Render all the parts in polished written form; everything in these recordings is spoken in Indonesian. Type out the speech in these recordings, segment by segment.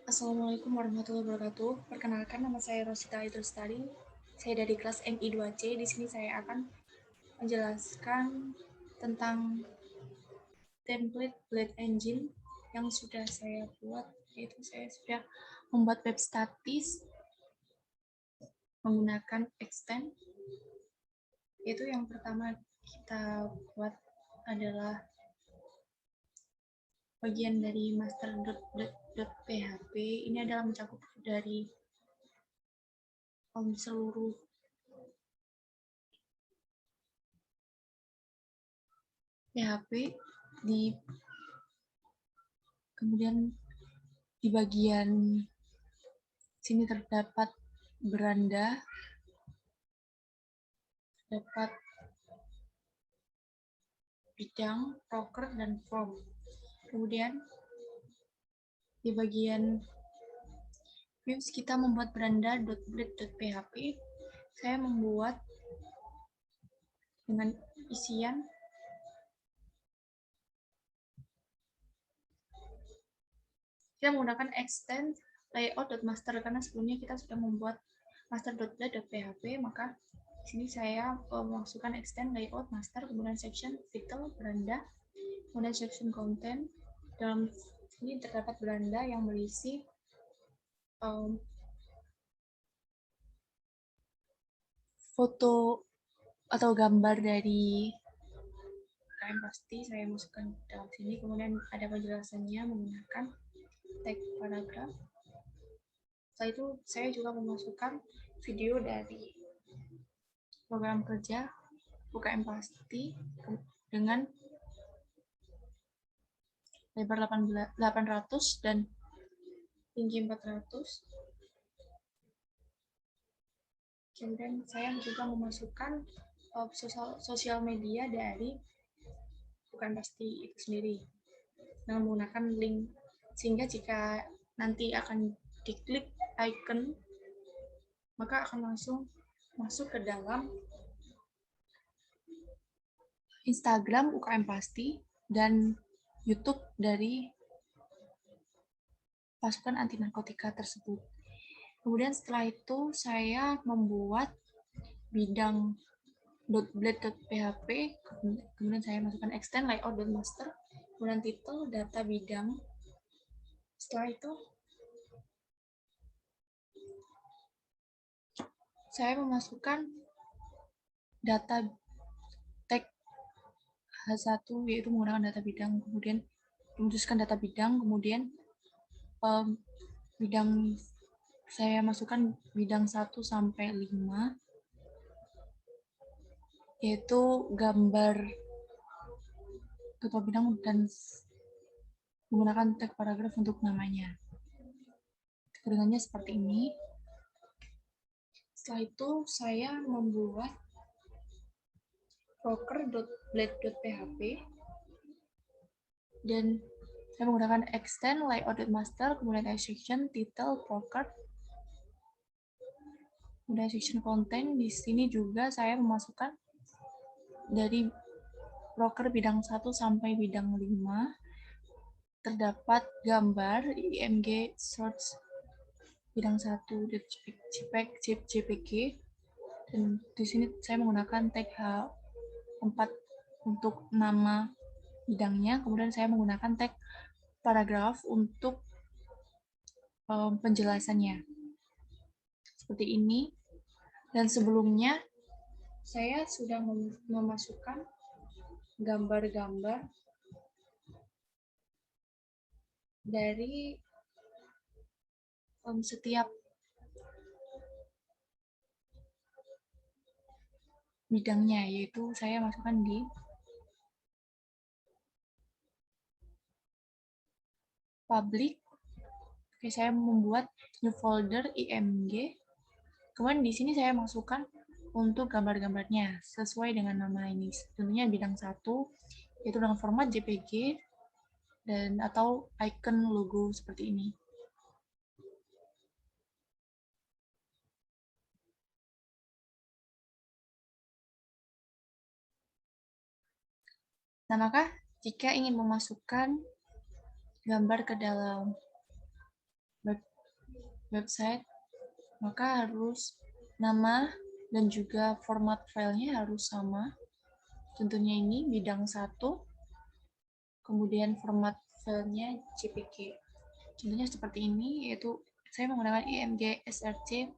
Assalamualaikum warahmatullahi wabarakatuh. Perkenalkan, nama saya Rosita Idrustari. Saya dari kelas MI2C. Di sini saya akan menjelaskan tentang template Blade Engine yang sudah saya buat, yaitu saya sudah membuat web statis menggunakan extend. Yaitu yang pertama kita buat adalah bagian dari master.php. Ini adalah mencakup dari seluruh PHP kemudian di bagian sini terdapat beranda, terdapat bidang, rocker, dan form. Kemudian di bagian views kita membuat beranda.blade.php. Saya membuat dengan isian kita menggunakan extend layout.master karena sebelumnya kita sudah membuat master.blade.php, maka di sini saya memasukkan extend layout master, kemudian section title beranda, kemudian section content. Dalam ini terdapat beranda yang berisi foto atau gambar dari UKM pasti saya masukkan dalam sini, kemudian ada penjelasannya menggunakan tag paragraf. Setelah itu saya juga memasukkan video dari program kerja UKM pasti dengan lebar 800 dan tinggi 400. Kemudian saya juga memasukkan sosial media dari UKM pasti itu sendiri dengan menggunakan link, sehingga jika nanti akan diklik icon maka akan langsung masuk ke dalam Instagram UKM pasti dan YouTube dari pasukan anti narkotika tersebut. Kemudian setelah itu saya membuat bidang .blade.php, kemudian saya masukkan extend layout.master, kemudian title, data bidang. Setelah itu saya memasukkan data tag H1 yaitu menggunakan data bidang, kemudian memutuskan data bidang, kemudian bidang saya masukkan bidang 1 sampai 5 yaitu gambar ketua bidang dan menggunakan tag paragraf untuk namanya. Kedengannya seperti ini. Setelah itu saya membuat rocker.blade.php dan saya menggunakan extend layout.master, kemudian section title rocker, kemudian section content. Di sini juga saya memasukkan dari rocker bidang 1 sampai bidang 5 terdapat gambar img search bidang 1 JPG, dan di sini saya menggunakan tag H4 untuk nama bidangnya, kemudian saya menggunakan tag paragraf untuk penjelasannya seperti ini. Dan sebelumnya saya sudah memasukkan gambar-gambar dari setiap bidangnya, yaitu saya masukkan di public. Oke, saya membuat new folder img, kemudian di sini saya masukkan untuk gambar-gambarnya sesuai dengan nama ini, tentunya bidang 1 yaitu dengan format JPG dan atau icon logo seperti ini. Nah, maka jika ingin memasukkan gambar ke dalam web website, maka harus nama dan juga format filenya harus sama. Tentunya ini bidang 1, kemudian format filenya JPG. Contohnya seperti ini, yaitu saya menggunakan IMG SRC,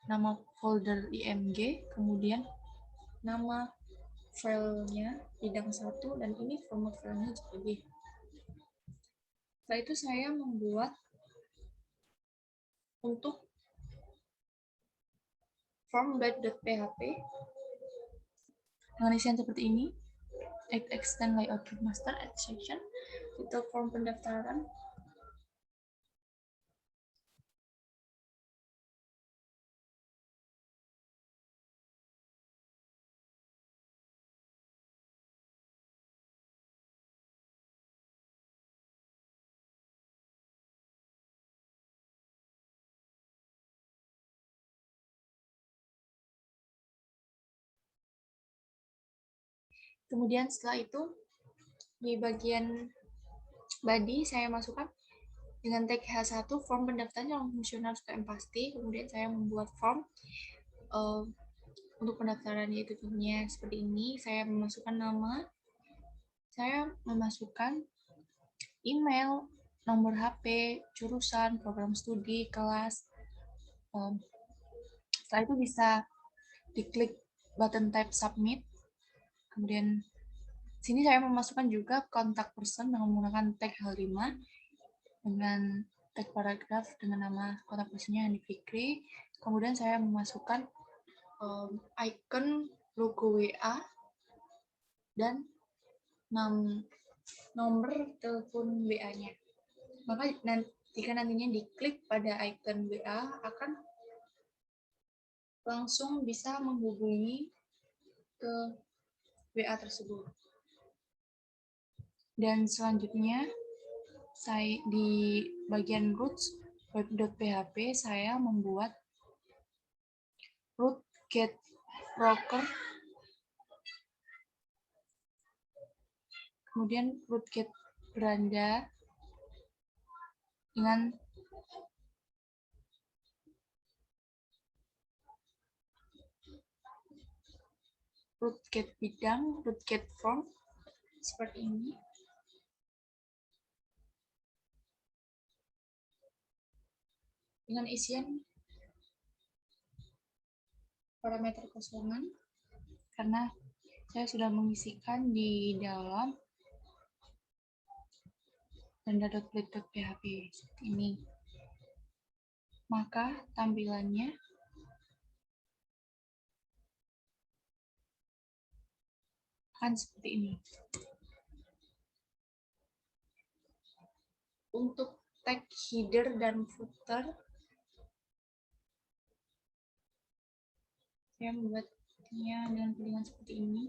nama folder IMG, kemudian nama filenya bidang 1, dan ini format filenya JPG. Setelah itu saya membuat untuk form.php dengan isian seperti ini: extend layout master add section, itu form pendaftaran. Kemudian setelah itu di bagian body saya masukkan dengan tag H1 form pendaftaran yang fungsional yang pasti. Kemudian saya membuat form untuk pendaftaran, yaitu contohnya seperti ini. Saya memasukkan nama, saya memasukkan email, nomor HP, jurusan, program studi, kelas. Setelah itu bisa diklik button type submit. Kemudian sini saya memasukkan juga kontak person dengan menggunakan tag H5 dengan tag paragraf dengan nama kontak personnya Hani Fikri. Kemudian saya memasukkan icon logo WA dan nomor telepon WA-nya. Maka jika nantinya diklik pada icon WA, akan langsung bisa menghubungi ke WA tersebut. Dan selanjutnya, saya di bagian roots web.php saya membuat root get broker, kemudian root get beranda dengan root get bidang, root get form seperti ini. Dengan isian parameter kosongan, karena saya sudah mengisikan di dalam randa.plate.php seperti ini. Maka tampilannya akan seperti ini. Untuk tag header dan footer, saya membuatnya dengan pilihan seperti ini.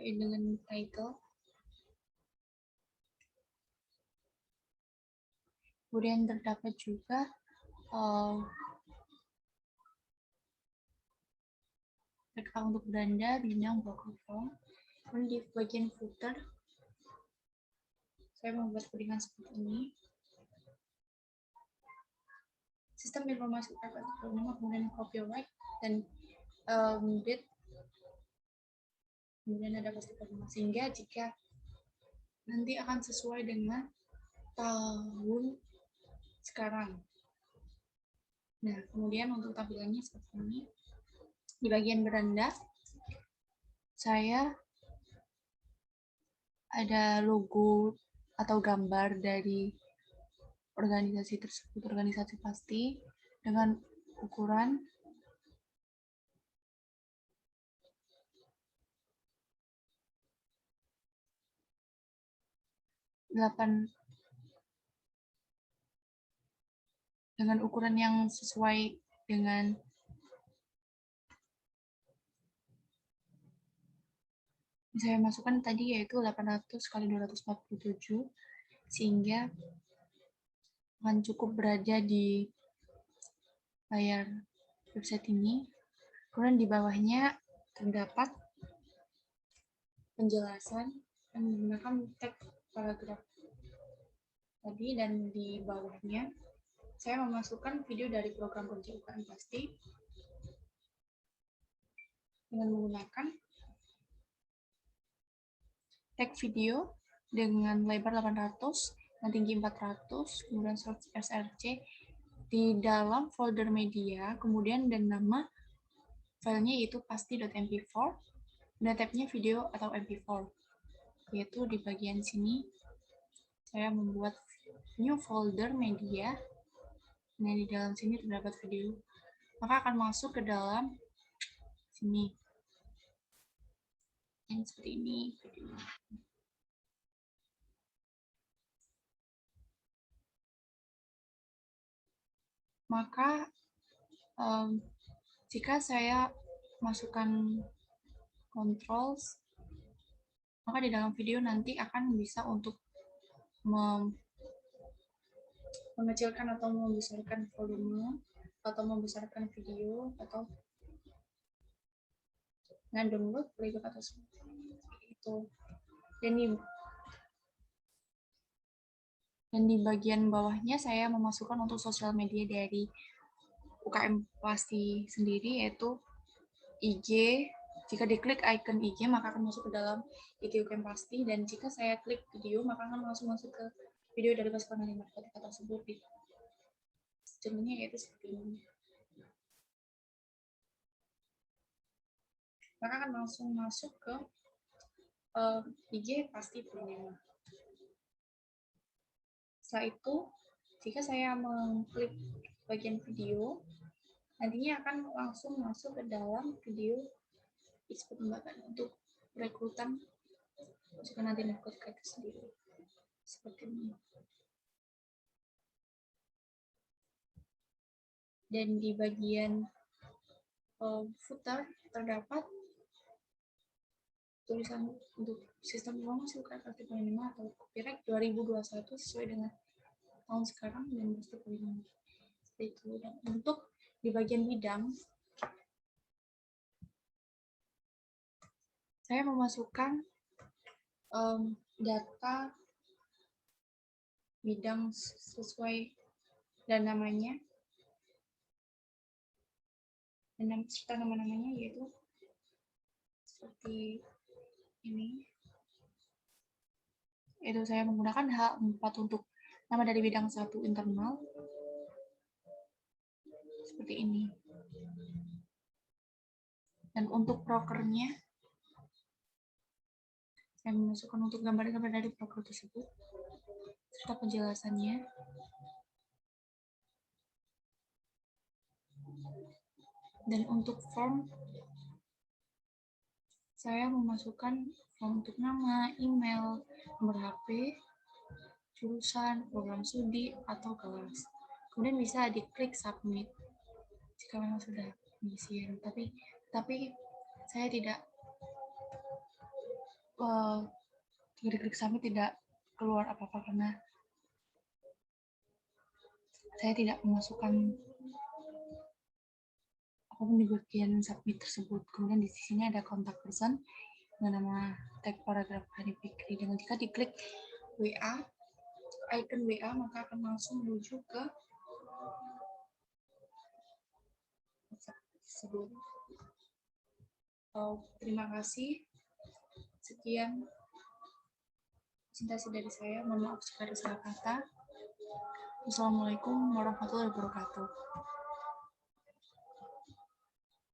Dengan title. Kemudian terdapat juga tag untuk beranda, bidang, block form. Kemudian di bagian footer, saya membuat pilihan seperti ini. Sistem informasi privasi nama, kemudian copyright dan date, kemudian ada pasti informasi, sehingga jika nanti akan sesuai dengan tahun sekarang. Nah, kemudian untuk tampilannya seperti ini. Di bagian beranda, saya ada logo atau gambar dari organisasi tersebut, organisasi pasti, dengan ukuran 8 dengan ukuran yang sesuai dengan saya masukkan tadi, yaitu 800 x 247, sehingga akan cukup berada di layar website ini. Kemudian di bawahnya terdapat penjelasan menggunakan tag paragraf tadi, dan di bawahnya saya memasukkan video dari program kerja UKM Pasti dengan menggunakan tag video dengan lebar 800 dan tinggi 400, kemudian src di dalam folder media, kemudian dan nama filenya yaitu pasti.mp4 dan tabnya video atau mp4, yaitu di bagian sini saya membuat new folder media. Nah, di dalam sini terdapat video, maka akan masuk ke dalam sini. Yang seperti ini video. Maka jika saya masukkan controls, maka di dalam video nanti akan bisa untuk mengecilkan atau membesarkan volume, atau membesarkan video, atau nge-download playback atau seperti itu. Dan di bagian bawahnya saya memasukkan untuk sosial media dari UKM Pasti sendiri, yaitu IG. Jika diklik icon IG, maka akan masuk ke dalam IG UKM Pasti, dan jika saya klik video, maka akan langsung masuk ke video dari pasukan matematika tersebut. Contohnya yaitu seperti ini. Maka akan langsung masuk ke IG Pasti Purnama. Setelah itu, jika saya mengklik bagian video, nantinya akan langsung masuk ke dalam video perkembangan untuk rekrutan pasukan anti narkotika itu sendiri. Seperti ini. Dan di bagian footer terdapat tulisan untuk sistem informasi UKM Pasti Purnama atau copyright 2021 sesuai dengan tahun sekarang dan Pasti Purnama. Seperti itu. Dan untuk di bagian bidang, saya memasukkan data bidang sesuai dan namanya, dan serta nama-namanya, yaitu seperti ini. Itu saya menggunakan H4 untuk nama dari bidang 1 internal, seperti ini. Dan untuk prokernya, saya memasukkan untuk gambar-gambar dari proker tersebut serta penjelasannya. Dan untuk form, saya memasukkan form untuk nama, email, nomor HP, jurusan, program studi, atau kelas. Kemudian bisa diklik submit jika memang sudah pengisian. Tapi saya tidak diklik submit tidak keluar apa-apa karena saya tidak memasukkan apapun di bagian submit tersebut. Kemudian di sini ada kontak person dengan nama tag paragraf Hanif Fikri. Dan jika diklik WA, icon WA, maka akan langsung menuju ke WhatsApp tersebut. Terima kasih. Sekian presentasi dari saya. Mohon maaf jika ada salah kata. Wassalamualaikum warahmatullahi wabarakatuh.